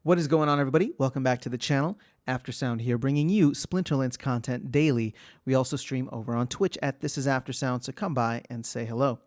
What is going on, everybody? Welcome back to the channel. Aftersound here, bringing you Splinterlinks content daily. We also stream over on Twitch at This Is Aftersound, so come by and say hello.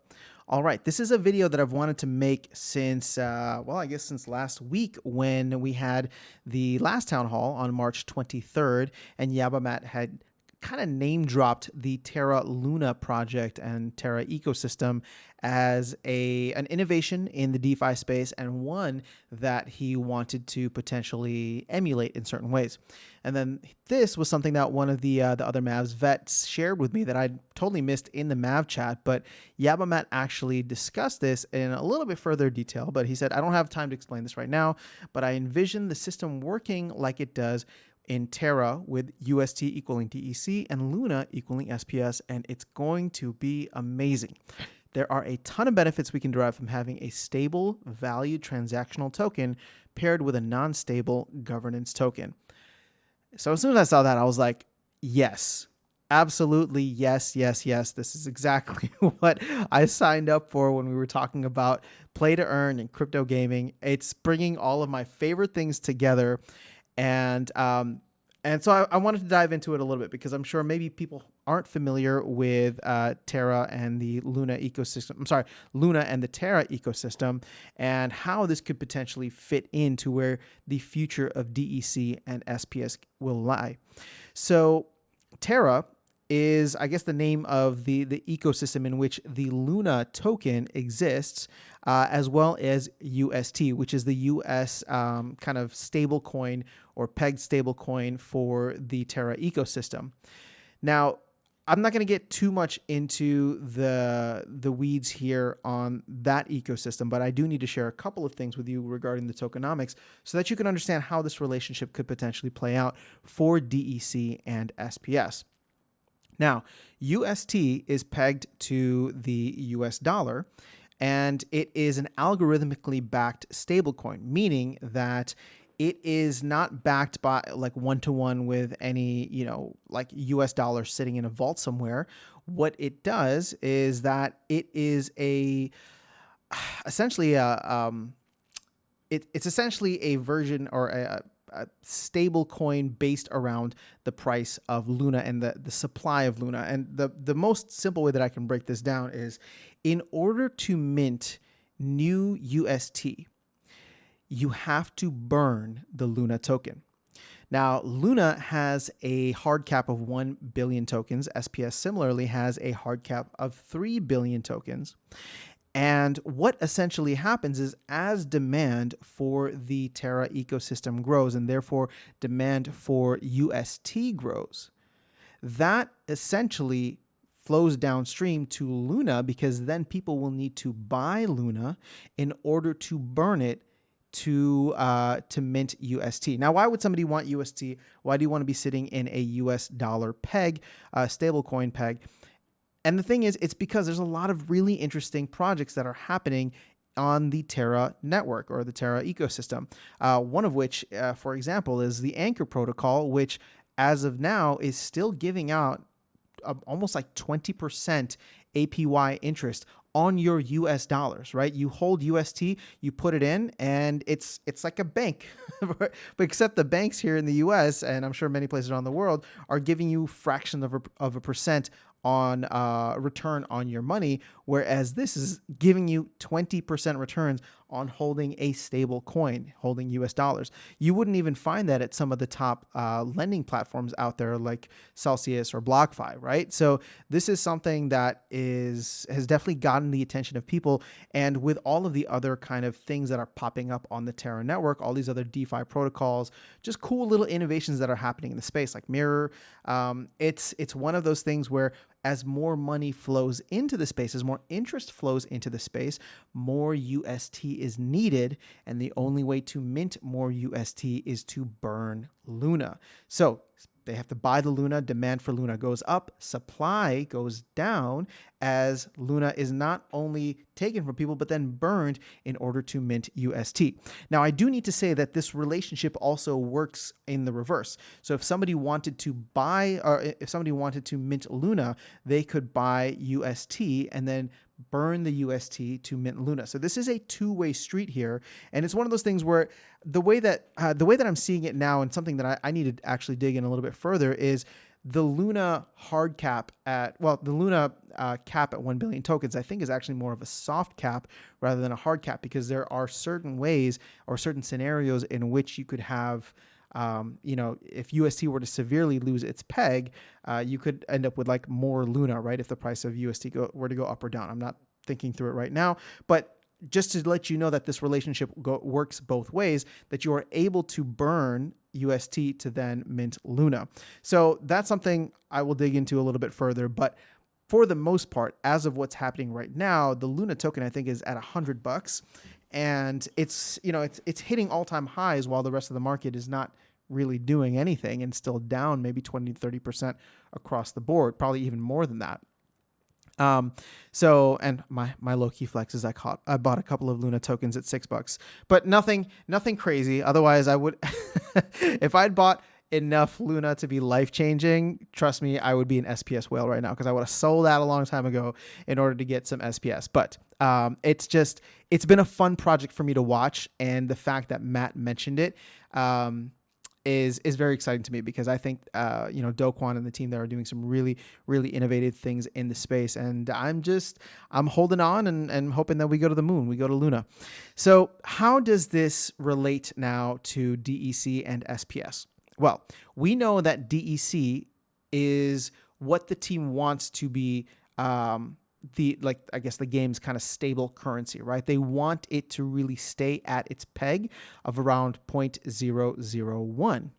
All right, this is a video that I've wanted to make since, I guess since last week when we had the last town hall on March 23rd, and Yabamat had kind of name dropped the Terra Luna project and Terra ecosystem as an innovation in the DeFi space and one that he wanted to potentially emulate in certain ways. And then this was something that one of the other Mavs vets shared with me that I'd totally missed in the Mav chat, but Yabamat actually discussed this in a little bit further detail, but he said, I don't have time to explain this right now, but I envision the system working like it does in Terra with UST equaling DEC and Luna equaling SPS, and it's going to be amazing. There are a ton of benefits we can derive from having a stable valued transactional token paired with a non-stable governance token. So as soon as I saw that, I was like, yes, absolutely, yes, yes, yes. This is exactly what I signed up for when we were talking about play to earn and crypto gaming. It's bringing all of my favorite things together. And so I wanted to dive into it a little bit because I'm sure maybe people aren't familiar with Terra and the Luna ecosystem. I'm sorry, Luna and the Terra ecosystem and how this could potentially fit into where the future of DEC and SPS will lie. So Terra is, I guess, the name of the ecosystem in which the Luna token exists, as well as UST, which is the US kind of stable coin or pegged stable coin for the Terra ecosystem. Now, I'm not going to get too much into the weeds here on that ecosystem, but I do need to share a couple of things with you regarding the tokenomics so that you can understand how this relationship could potentially play out for DEC and SPS. Now, UST is pegged to the US dollar, and it is an algorithmically backed stablecoin, meaning that it is not backed by like one-to-one with any, like US dollar sitting in a vault somewhere. What it does is that it is essentially it's essentially a version or a stable coin based around the price of Luna and the supply of Luna. And the most simple way that I can break this down is in order to mint new UST, you have to burn the Luna token. Now, Luna has a hard cap of 1 billion tokens. SPS similarly has a hard cap of 3 billion tokens. And what essentially happens is as demand for the Terra ecosystem grows and therefore demand for UST grows, that essentially flows downstream to Luna because then people will need to buy Luna in order to burn it to mint UST. Now, why would somebody want UST? Why do you want to be sitting in a US dollar peg, stablecoin peg? And the thing is, it's because there's a lot of really interesting projects that are happening on the Terra network or the Terra ecosystem. One of which, for example, is the Anchor protocol, which as of now is still giving out almost like 20% APY interest on your US dollars, right? You hold UST, you put it in, and it's like a bank. But except the banks here in the US, and I'm sure many places around the world, are giving you fractions of a percent on return on your money, whereas this is giving you 20% returns on holding a stable coin, holding US dollars. You wouldn't even find that at some of the top lending platforms out there like Celsius or BlockFi, right? So this is something that has definitely gotten the attention of people. And with all of the other kind of things that are popping up on the Terra network, all these other DeFi protocols, just cool little innovations that are happening in the space like Mirror. It's one of those things where as more money flows into the space, as more interest flows into the space, more UST is needed. And the only way to mint more UST is to burn Luna. So they have to buy the Luna, demand for Luna goes up, supply goes down as Luna is not only taken from people, but then burned in order to mint UST. Now, I do need to say that this relationship also works in the reverse. So if somebody wanted to buy, or if somebody wanted to mint Luna, they could buy UST and then burn the UST to mint Luna. So this is a two-way street here, and it's one of those things where the way that I'm seeing it now, and something that I need to actually dig in a little bit further, is the Luna hard cap the Luna cap at 1 billion tokens, I think, is actually more of a soft cap rather than a hard cap, because there are certain ways or certain scenarios in which you could have, if UST were to severely lose its peg, you could end up with like more Luna, right? If the price of UST were to go up or down. I'm not thinking through it right now, but just to let you know that this relationship works both ways, that you are able to burn UST to then mint Luna. So that's something I will dig into a little bit further, but for the most part, as of what's happening right now, the Luna token, I think, is at $100, and it's hitting all-time highs while the rest of the market is not really doing anything and still down maybe 20 to 30% across the board, probably even more than that. And my low key flex is I bought a couple of Luna tokens at $6, but nothing crazy. Otherwise I would, if I'd bought enough Luna to be life changing, trust me, I would be an SPS whale right now, because I would have sold out a long time ago in order to get some SPS. But it's been a fun project for me to watch, and the fact that Matt mentioned it is very exciting to me, because I think Do Kwon and the team there are doing some really, really innovative things in the space, and I'm holding on and hoping that we go to the moon, we go to Luna. So how does this relate now to DEC and SPS? Well, we know that DEC is what the team wants to be the game's kind of stable currency, right? They want it to really stay at its peg of around 0.001.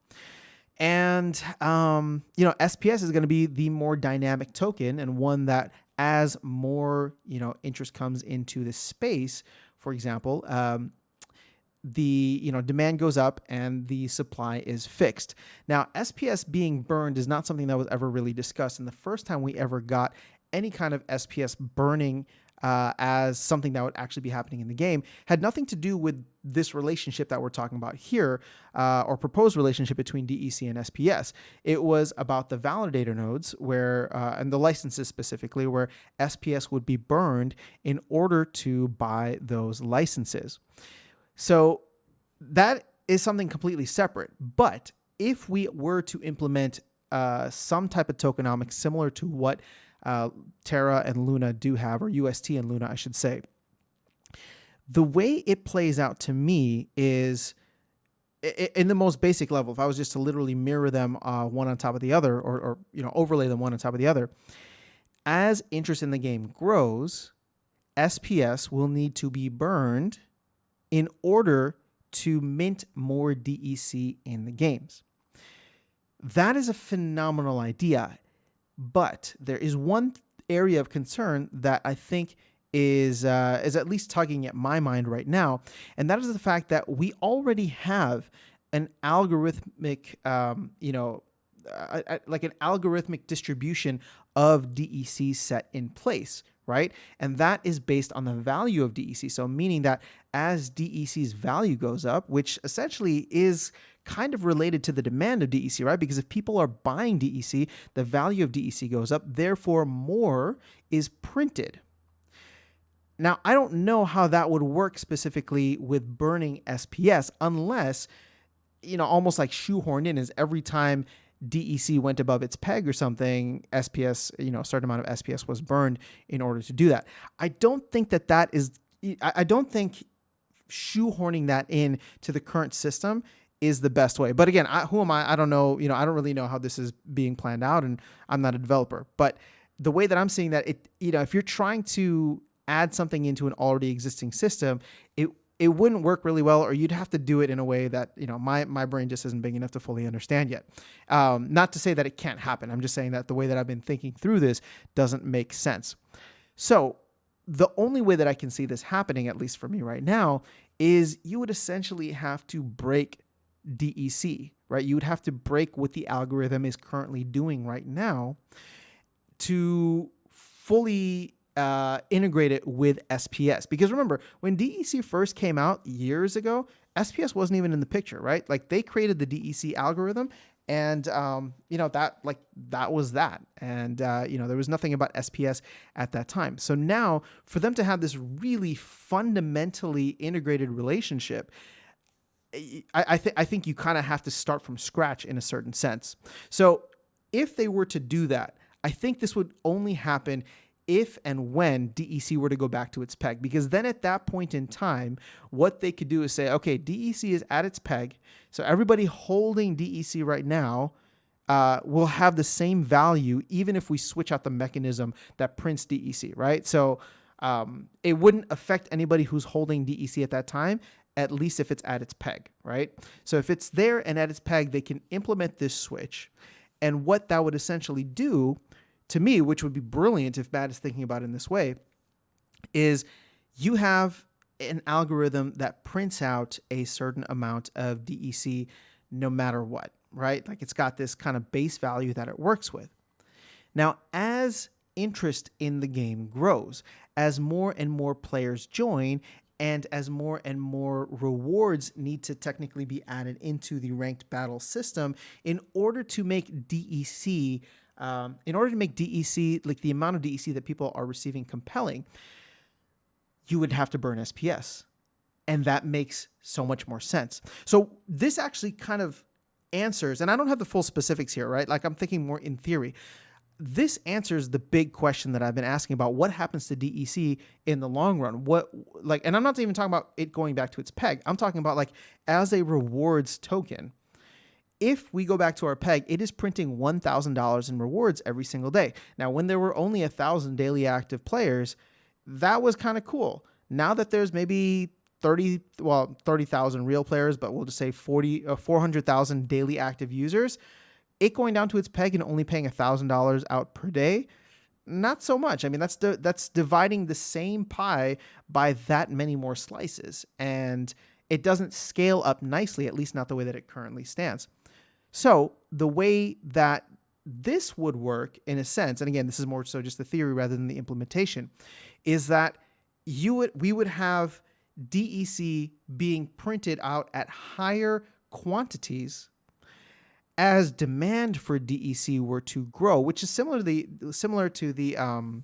And, SPS is going to be the more dynamic token, and one that, as more, interest comes into the space, for example, the demand goes up and the supply is fixed. Now, SPS being burned is not something that was ever really discussed, and the first time we ever got any kind of SPS burning as something that would actually be happening in the game had nothing to do with this relationship that we're talking about here, or proposed relationship between DEC and SPS. It was about the validator nodes where, and the licenses specifically, where SPS would be burned in order to buy those licenses. So that is something completely separate. But if we were to implement some type of tokenomics similar to what Terra and Luna do have, or UST and Luna, I should say, the way it plays out to me is, in the most basic level, if I was just to literally mirror them one on top of the other, or overlay them one on top of the other, as interest in the game grows, SPS will need to be burned in order to mint more DEC in the games. That is a phenomenal idea, but there is one area of concern that I think is at least tugging at my mind right now, and that is the fact that we already have an algorithmic, like an algorithmic distribution of DEC set in place, right? And that is based on the value of DEC. So meaning that as DEC's value goes up, which essentially is kind of related to the demand of DEC, right? Because if people are buying DEC, the value of DEC goes up, therefore more is printed. Now, I don't know how that would work specifically with burning SPS, unless, almost like shoehorned in, is every time DEC went above its peg or something, SPS, a certain amount of SPS was burned in order to do that. I don't think I don't think shoehorning that in to the current system is the best way. But again, who am I? I don't know. I don't really know how this is being planned out, and I'm not a developer. But the way that I'm seeing that, if you're trying to add something into an already existing system, it wouldn't work really well, or you'd have to do it in a way that, my brain just isn't big enough to fully understand yet. Not to say that it can't happen. I'm just saying that the way that I've been thinking through this doesn't make sense. So the only way that I can see this happening, at least for me right now, is you would essentially have to break DEC, right? You would have to break what the algorithm is currently doing right now to fully integrate it with SPS. Because remember, when DEC first came out years ago, SPS wasn't even in the picture, right? Like, they created the DEC algorithm And, that was that. And, there was nothing about SPS at that time. So now for them to have this really fundamentally integrated relationship, I think you kind of have to start from scratch in a certain sense. So if they were to do that, I think this would only happen if and when DEC were to go back to its peg, because then at that point in time, what they could do is say, okay, DEC is at its peg. So everybody holding DEC right now will have the same value, even if we switch out the mechanism that prints DEC, right? So it wouldn't affect anybody who's holding DEC at that time, at least if it's at its peg, right? So if it's there and at its peg, they can implement this switch. And what that would essentially do, to me, which would be brilliant if Matt is thinking about it in this way, is you have an algorithm that prints out a certain amount of DEC no matter what, right? Like it's got this kind of base value that it works with. Now, as interest in the game grows, as more and more players join, and as more and more rewards need to technically be added into the ranked battle system in order to make DEC, like the amount of DEC that people are receiving compelling, you would have to burn SPS. And that makes so much more sense. So this actually kind of answers, and I don't have the full specifics here, right? Like I'm thinking more in theory. This answers the big question that I've been asking about what happens to DEC in the long run. And I'm not even talking about it going back to its peg. I'm talking about like as a rewards token. If we go back to our peg, it is printing $1,000 in rewards every single day. Now, when there were only 1,000 daily active players, that was kind of cool. Now that there's maybe 30,000 real players, but we'll just say 400,000 daily active users, it going down to its peg and only paying $1,000 out per day, not so much. I mean, that's dividing the same pie by that many more slices, and it doesn't scale up nicely, at least not the way that it currently stands. So the way that this would work, in a sense, and again, this is more so just the theory rather than the implementation, is that we would have DEC being printed out at higher quantities as demand for DEC were to grow, which is similar to the kind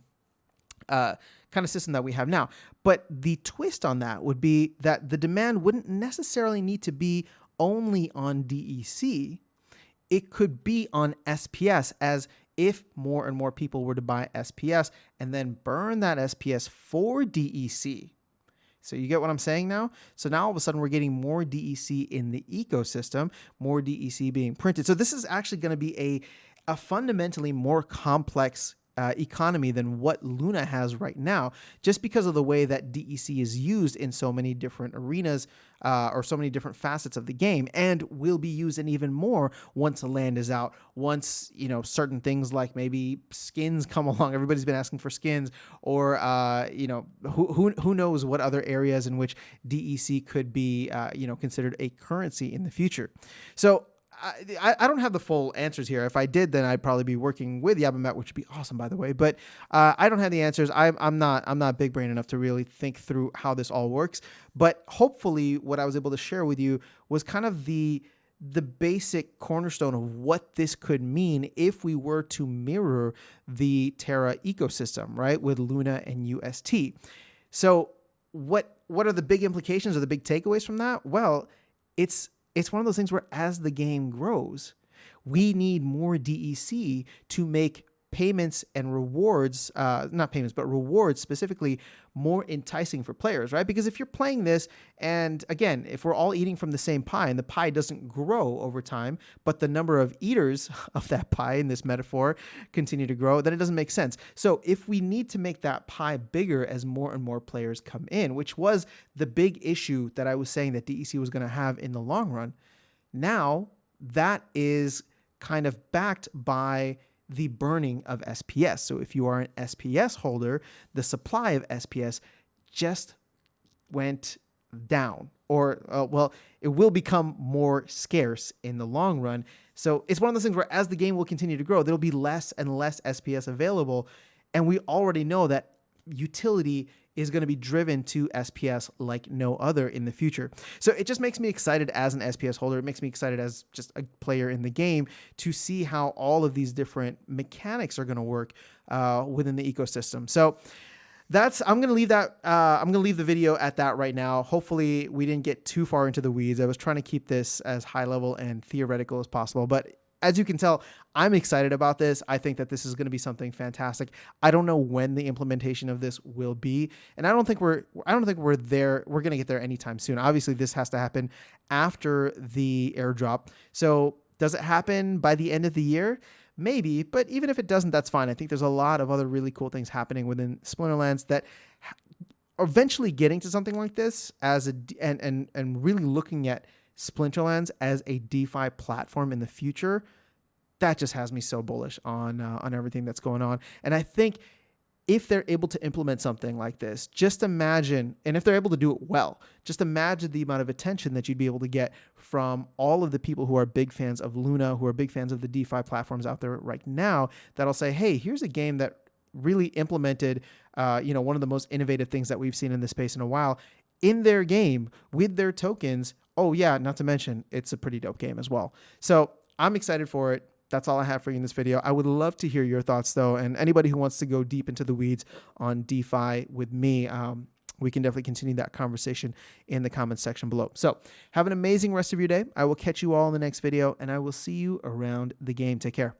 of system that we have now. But the twist on that would be that the demand wouldn't necessarily need to be only on DEC. It could be on SPS, as if more and more people were to buy SPS and then burn that SPS for DEC. So you get what I'm saying now? So now all of a sudden we're getting more DEC in the ecosystem, more DEC being printed. So this is actually going to be a fundamentally more complex economy than what Luna has right now, just because of the way that DEC is used in so many different arenas or so many different facets of the game, and will be used in even more once a land is out, once certain things like maybe skins come along. Everybody's been asking for skins, or who knows what other areas in which DEC could be considered a currency in the future. So I don't have the full answers here. If I did, then I'd probably be working with Yabamet, which would be awesome, by the way. But I don't have the answers. I'm not big brain enough to really think through how this all works. But hopefully, what I was able to share with you was kind of the basic cornerstone of what this could mean if we were to mirror the Terra ecosystem, right, with Luna and UST. So what are the big implications or the big takeaways from that? Well, it's one of those things where as the game grows, we need more DEC to make payments and rewards, not payments, but rewards specifically, more enticing for players, right? Because if you're playing this, and again, if we're all eating from the same pie and the pie doesn't grow over time, but the number of eaters of that pie in this metaphor continue to grow, then it doesn't make sense. So if we need to make that pie bigger as more and more players come in, which was the big issue that I was saying that DEC was going to have in the long run, now that is kind of backed by the burning of SPS. So if you are an SPS holder, the supply of SPS just went down, or it will become more scarce in the long run. So it's one of those things where as the game will continue to grow, there'll be less and less SPS available. And we already know that utility is going to be driven to SPS like no other in the future. So it just makes me excited as an SPS holder. It makes me excited as just a player in the game to see how all of these different mechanics are going to work within the ecosystem. So I'm going to leave that. I'm going to leave the video at that right now. Hopefully we didn't get too far into the weeds. I was trying to keep this as high level and theoretical as possible, but as you can tell, I'm excited about this. I think that this is going to be something fantastic. I don't know when the implementation of this will be, and I don't think we're there. We're going to get there anytime soon. Obviously, this has to happen after the airdrop. So does it happen by the end of the year? Maybe, but even if it doesn't, that's fine. I think there's a lot of other really cool things happening within Splinterlands that are eventually getting to something like this as and really looking at Splinterlands as a DeFi platform in the future. That just has me so bullish on everything that's going on. And I think if they're able to implement something like this, just imagine, and if they're able to do it well, just imagine the amount of attention that you'd be able to get from all of the people who are big fans of Luna, who are big fans of the DeFi platforms out there right now, that'll say, hey, here's a game that really implemented, one of the most innovative things that we've seen in this space in a while in their game with their tokens. Oh yeah, not to mention, it's a pretty dope game as well. So I'm excited for it. That's all I have for you in this video. I would love to hear your thoughts, though, and anybody who wants to go deep into the weeds on DeFi with me, we can definitely continue that conversation in the comments section below. So have an amazing rest of your day. I will catch you all in the next video, and I will see you around the game. Take care.